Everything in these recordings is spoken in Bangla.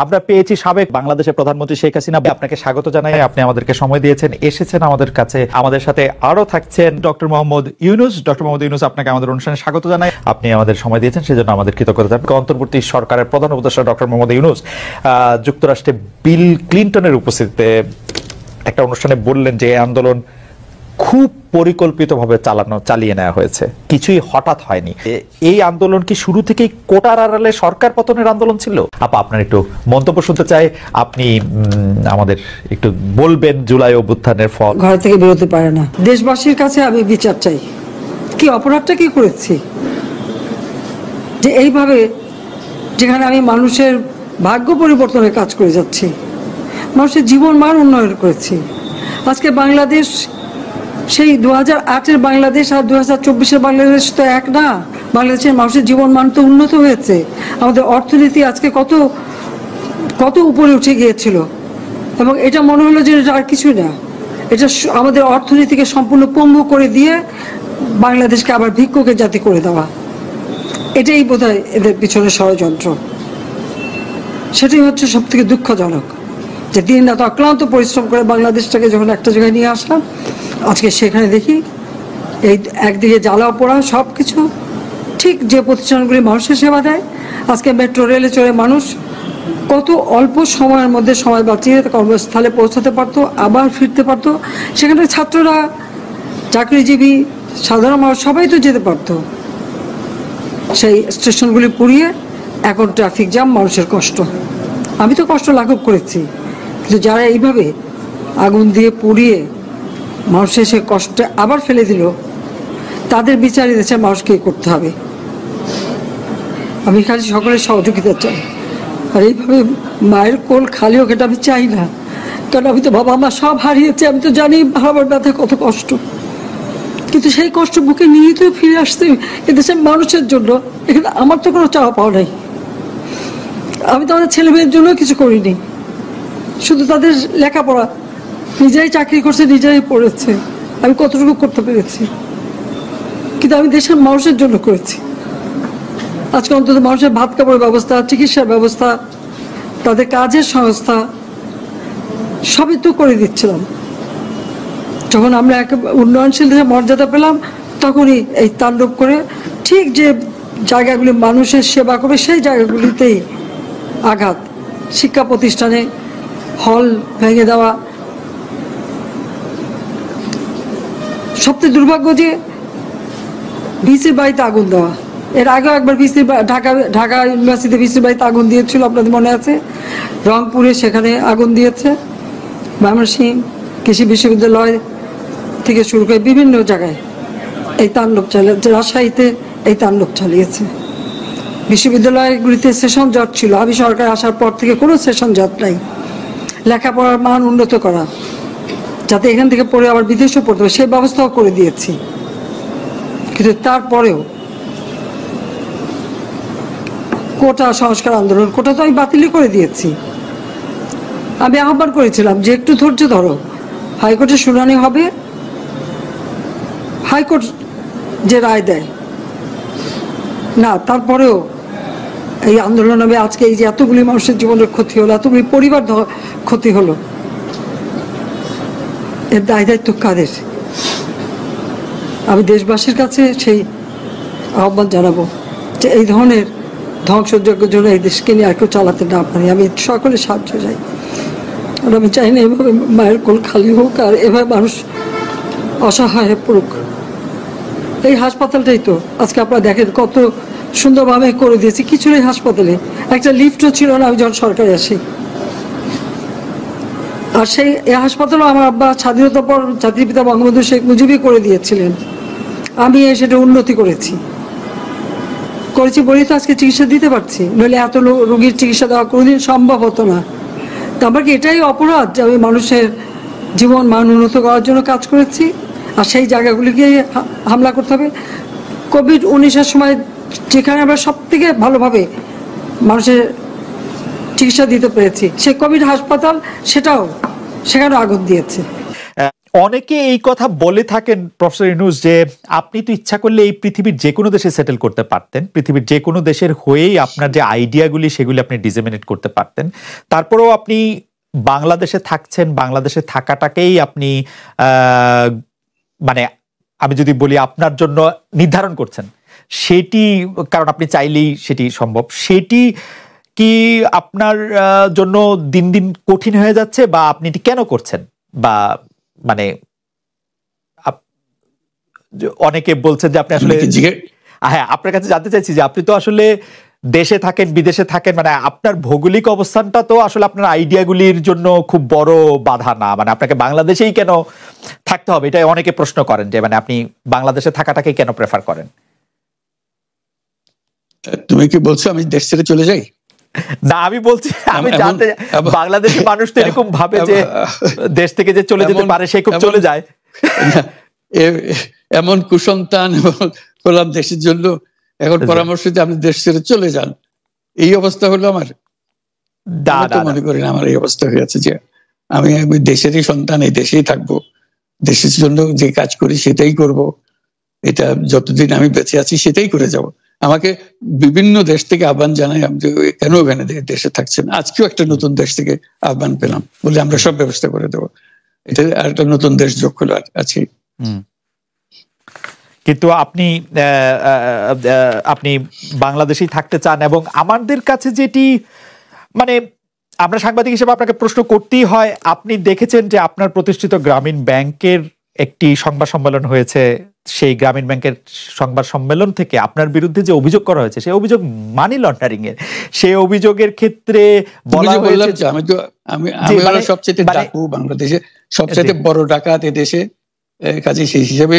আমরা পেয়েছি সাবেক বাংলাদেশের প্রধানমন্ত্রী শেখ হাসিনা। আপনাকে স্বাগত জানাই, আপনি আমাদেরকে সময় দিয়েছেন, এসেছেন আমাদের কাছে। আমাদের সাথে আরো থাকছেন ডক্টর মোহাম্মদ ইউনূস। ডক্টর মোহাম্মদ ইউনূস, আপনাকে আমাদের অনুষ্ঠানে স্বাগত জানাই। আপনি আমাদের সময় দিয়েছেন, সেজন্য আমাদের কৃতজ্ঞতা জানাই। অন্তর্বর্তী সরকারের প্রধান উপদেষ্টা ডক্টর মোহাম্মদ ইউনূস যুক্তরাষ্ট্রে বিল ক্লিনটনের উপস্থিতিতে একটা অনুষ্ঠানে বললেন যে আন্দোলন খুব পরিকল্পিতভাবে চালিয়ে নেওয়া হয়েছে, কিছুই হঠাৎ হয়নি। এই আন্দোলন কি শুরু থেকেই কোটার আড়ালে সরকার পতনের আন্দোলন ছিল? আপা, আপনার একটু মন্তব্য শুনতে চাই। আপনি আমাদের একটু বলবেন জুলাই অভ্যুত্থানের ফল। ঘর থেকে বেরোতে পারে না। দেশবাসীর কাছে আমি বিচার চাই, কি অপরাধটা কি করেছি যে এইভাবে, যেখানে আমি মানুষের ভাগ্য পরিবর্তনের কাজ করে যাচ্ছি, মানুষের জীবন মান উন্নয়ন করেছি। আজকে বাংলাদেশ সেই 2008-এর বাংলাদেশ আর 2024-এর বাংলাদেশ তো এক না। বাংলাদেশের মানুষের জীবন মান তো উন্নত হয়েছে। আমাদের অর্থনীতি আজকে কত কত উপরে উঠে গিয়েছিল, এবং এটা মনে হলো যে এটা আর কিছু না। এটা আমাদের অর্থনীতিকে সম্পূর্ণ পঙ্গু করে দিয়ে বাংলাদেশকে আবার ভিক্ষুকের জাতি করে দেওয়া, এটাই বোধহয় এদের পিছনে ষড়যন্ত্র। সেটাই হচ্ছে সব থেকে দুঃখজনক, যে দিন রাত অক্লান্ত পরিশ্রম করে বাংলাদেশটাকে যখন একটা জায়গায় নিয়ে আসলাম, আজকে সেখানে দেখি এই একদিকে জ্বালা পোড়া সব কিছু। ঠিক যে প্রতিষ্ঠানগুলি মানুষের সেবা দেয়, আজকে মেট্রো রেলে চড়ে মানুষ কত অল্প সময়ের মধ্যে সময় বাঁচিয়ে কর্মস্থলে পৌঁছাতে পারতো, আবার ফিরতে পারতো। সেখানে ছাত্ররা, চাকরিজীবী, সাধারণ মানুষ সবাই তো যেতে পারতো। সেই স্টেশনগুলি পুড়িয়ে এখন ট্রাফিক জ্যাম, মানুষের কষ্ট। আমি তো কষ্ট লাঘব করেছি, কিন্তু যারা এইভাবে আগুন দিয়ে পুড়িয়ে মানুষের সে কষ্টে আবার ফেলে দিল, তাদের বিচার দেশের মানুষকে করতে হবে। আমি খালি সকলের সহযোগিতা চাই। আর এইভাবে মায়ের কোল খালি হোক, এটা আমি চাই না। কারণ আমি তো বাবা মা সব হারিয়েছি, আমি তো জানি হারাবার ব্যথা কত কষ্ট। কিন্তু সেই কষ্ট বুকে নিয়ে তো ফিরে আসতে এদেশের মানুষের জন্য। এখানে আমার তো কোনো চাওয়া পাওয়া নাই। আমি তো আমাদের ছেলে মেয়ের জন্য কিছু করিনি, শুধু তাদের লেখাপড়া, নিজেরাই চাকরি করছে, নিজেরাই পড়েছে। আমি কতটুকু করতে পেরেছি, কিন্তু আমি দেশের মানুষের জন্য করেছি। আজকে অন্তত মানুষের ভাত কাপড়ের ব্যবস্থা, চিকিৎসার ব্যবস্থা, তাদের কাজের সংস্থা সবই তো করে দিচ্ছিলাম। যখন আমরা এক উন্নয়নশীল দেশে মর্যাদা পেলাম, তখনই এই তাণ্ডব করে ঠিক যে জায়গাগুলি মানুষের সেবা করবে সেই জায়গাগুলিতেই আঘাত। শিক্ষা প্রতিষ্ঠানে হল ভেঙে দেওয়া। সবচেয়ে দুর্ভাগ্য যে ভিসির বাড়িতে আগুন দেওয়া। এর আগেও একবার ঢাকা ইউনিভার্সিটি ভিসির বাড়িতে আগুন দিয়েছিল, আপনাদের মনে আছে। রংপুরে সেখানে আগুন দিয়েছে, ময়মনসিংহ কৃষি বিশ্ববিদ্যালয় থেকে শুরু করে বিভিন্ন জায়গায় এই তাণ্ডব চালিয়েছে। রাজশাহীতে এই তাণ্ডব চালিয়েছে। বিশ্ববিদ্যালয়গুলিতে সেশন জট ছিল, আমি সরকার আসার পর থেকে কোনো সেশন জট নাই। লেখাপড়ার মান উন্নত করা, যাতে এখান থেকে পড়ে আবার বিদেশেও পড়তে হবে, সেই ব্যবস্থাও করে দিয়েছি। কিন্তু তারপরেও কোটা সংস্কার আন্দোলন, কোটা তো আমি বাতিলই করে দিয়েছি। আমি আহ্বান করেছিলাম যে একটু ধৈর্য ধরো, হাইকোর্টে শুনানি হবে, হাইকোর্ট যে রায় দেয় না। তারপরেও এই আন্দোলন হবে। আজকে এই যে এতগুলি মানুষের জীবনের ক্ষতি হলো, এতগুলি পরিবার ক্ষতি হলো, এর দায় দায়িত্ব কাদের? আমি দেশবাসীর কাছে সেই আহ্বান জানাবো যে এই ধরনের ধ্বংসযজ্ঞের জন্য এই দেশকে নিয়ে আর কেউ চালাতে না পারি। আমি সকলে সাহায্য চাই। আর আমি চাই না এভাবে মায়ের কোল খালি হোক, আর এভাবে মানুষ অসহায় হয়ে পড়ুক। এই হাসপাতালটাই তো আজকে আপনারা দেখেন কত সুন্দরভাবে করে দিয়েছি। কিছু নেই হাসপাতালে, একটা লিফটও ছিল না আমি যখন সরকারে আসি। আর সেই এই হাসপাতালও আমার আব্বা স্বাধীনতার পর জাতির পিতা বঙ্গবন্ধু শেখ মুজিবই করে দিয়েছিলেন। আমি সেটা উন্নতি করেছি বলেই তো আজকে চিকিৎসা দিতে পারছি, নইলে এত রোগীর চিকিৎসা দেওয়া কোনোদিন সম্ভব হতো না। তো আমার কি এটাই অপরাধ যে আমি মানুষের জীবন মান উন্নত করার জন্য কাজ করেছি, আর সেই জায়গাগুলিকে হামলা করতে হবে? কোভিড-19-এর সময় যেখানে আমরা সব থেকে ভালোভাবে মানুষের চিকিৎসা দিতে পেরেছি, সেই কোভিড হাসপাতাল, সেখানে আগুন দিয়েছে। অনেকে এই কথা বলে থাকেন প্রফেসর ইউনূস যে আপনি তো ইচ্ছা করলে এই পৃথিবীর যে কোনো দেশে সেটেল করতে পারতেন, পৃথিবীর যে কোনো দেশের হয়েই আপনার যে আইডিয়াগুলি সেগুলি আপনি ডিসেমিনেট করতে পারতেন, তারপরেও আপনি বাংলাদেশে থাকছেন, বাংলাদেশে থাকাটাকেই আপনি মানে আমি যদি বলি আপনার জন্য নির্ধারণ করছেন, সেটি কারণ আপনি চাইলেই সেটি সম্ভব, সেটি কি আপনার জন্য দিন দিন কঠিন হয়ে যাচ্ছে, বা আপনি এটি কেন করছেন? বা মানে অনেকে বলছেন যে আপনি আসলে, হ্যাঁ আপনার কাছে জানতে চাইছি যে আপনি তো আসলে দেশে থাকেন, বিদেশে থাকেন, মানে আপনার ভৌগোলিক অবস্থানটা তো আসলে আপনার আইডিয়াগুলির জন্য খুব বড় বাধা না, মানে আপনাকে বাংলাদেশেই কেন থাকতে হবে, এটা অনেকে প্রশ্ন করেন যে মানে আপনি বাংলাদেশে থাকাটাকে কেন প্রেফার করেন? তুমি কি বলছো আমি দেশ ছেড়ে চলে যাই? না, আমি বলছি, আমি জানতে, বাংলাদেশের মানুষ তো এরকম ভাবে যে দেশ থেকে যে চলে যেতে পারে সে খুব চলে যায়। এমন কুসন্তান হলাম দেশের জন্য, এখন পরামর্শ দিয়ে আপনি দেশ ছেড়ে চলে যান, এই অবস্থা হলো আমার। মনে করি না আমার এই অবস্থা হয়েছে যে আমি দেশেরই সন্তান, এই দেশেই থাকবো, দেশের জন্য যে কাজ করি সেটাই করব, এটা যতদিন আমি বেঁচে আছি সেটাই করে যাব। আমাকে বিভিন্ন দেশ থেকে আহ্বান জানাই, আমি কেন ওখানে দেশে থাকছেন। আজকেও একটা নতুন দেশ থেকে আহ্বান পেলাম, বলে আমরা সব ব্যবস্থা করে দেবো। এটা আর একটা নতুন দেশ যোগ হলো আছে। কিন্তু আপনি বাংলাদেশেই থাকতে চান, এবং আমাদের কাছে যেটি মানে আমরা সাংবাদিক হিসেবে আপনাকে প্রশ্ন করতেই হয়, আপনি দেখেছেন যে আপনার প্রতিষ্ঠিত গ্রামীণ ব্যাংকের একটি সংবাদ সম্মেলন হয়েছে, সেই গ্রামীণ ব্যাংকের সংবাদ সম্মেলন থেকে আপনার বিরুদ্ধে যে অভিযোগ করা হয়েছে সেই অভিযোগ মানি লন্ডারিং এর, সেই অভিযোগের ক্ষেত্রে বলা হয়েছে আমি সবচেয়ে ডাকু বাংলাদেশে, সবচেয়ে বড় ডাকাত এদেশে, কাজে সেই হিসাবে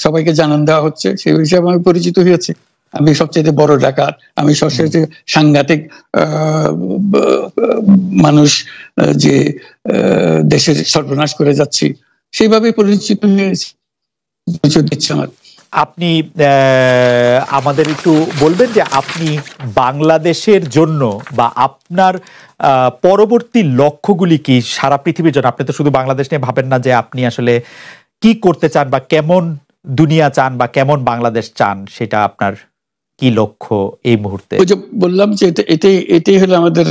সবাইকে জানান দেওয়া হচ্ছে, সেই হিসাবে আমি পরিচিত হয়েছে। আমি সবচেয়ে বড় ডাকাত, আমি সবচেয়ে সাংঘাতিক মানুষ যে দেশের সর্বনাশ করে যাচ্ছি, সেইভাবে পরিচিত হয়েছে। আপনি আমাদের একটু বলবেন যে আপনি বাংলাদেশের জন্য বা আপনার পরবর্তী লক্ষ্যগুলি কি সারা পৃথিবীর জন্য? আপনি তো শুধু বাংলাদেশ নিয়ে ভাবেন না, যে আপনি আসলে কি করতে চান বা কেমন দুনিয়া চান বা কেমন বাংলাদেশ চান, সেটা আপনার কি লক্ষ্য এই মুহূর্তে? ওই যে বললাম যে এটাই হলো আমাদের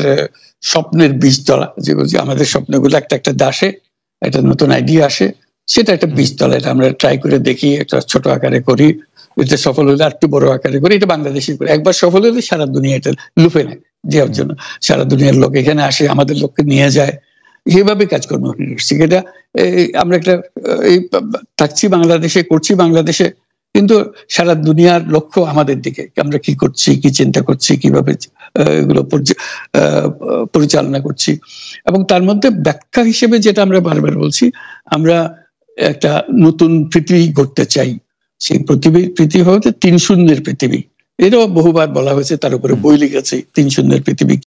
স্বপ্নের বীজতলা, যে আমাদের স্বপ্নগুলো একটা একটা দাসে একটা নতুন আইডিয়া আসে, সেটা একটা বীজতলা, এটা আমরা ট্রাই করে দেখি, একটা ছোট আকারে করি, এটা সফল হলে আর একটু বড় আকারে করি, এটা বাংলাদেশে করি। একবার সফল হলে সারা দুনিয়া এটা লুফে নেয় দেওয়ার জন্য, সারা দুনিয়ার লোক এখানে আসে, আমাদের লোককে নিয়ে যায়, সেভাবে কাজকর্ম করছি। এটা আমরা একটা থাকছি বাংলাদেশে, করছি বাংলাদেশে, কিন্তু সারা দুনিয়ার লক্ষ্য আমাদের দিকে, আমরা কি করছি, কি চিন্তা করছি, কিভাবে এগুলো পরিচালনা করছি। এবং তার মধ্যে ব্যাখ্যা হিসেবে যেটা আমরা বারবার বলছি, আমরা একটা নতুন পৃথিবী গড়তে চাই। সেই পৃথিবী হচ্ছে 3 শূন্যের পৃথিবী, এটাও বহুবার বলা হয়েছে, তার উপরে বই লিখেছে 3 শূন্যের পৃথিবী।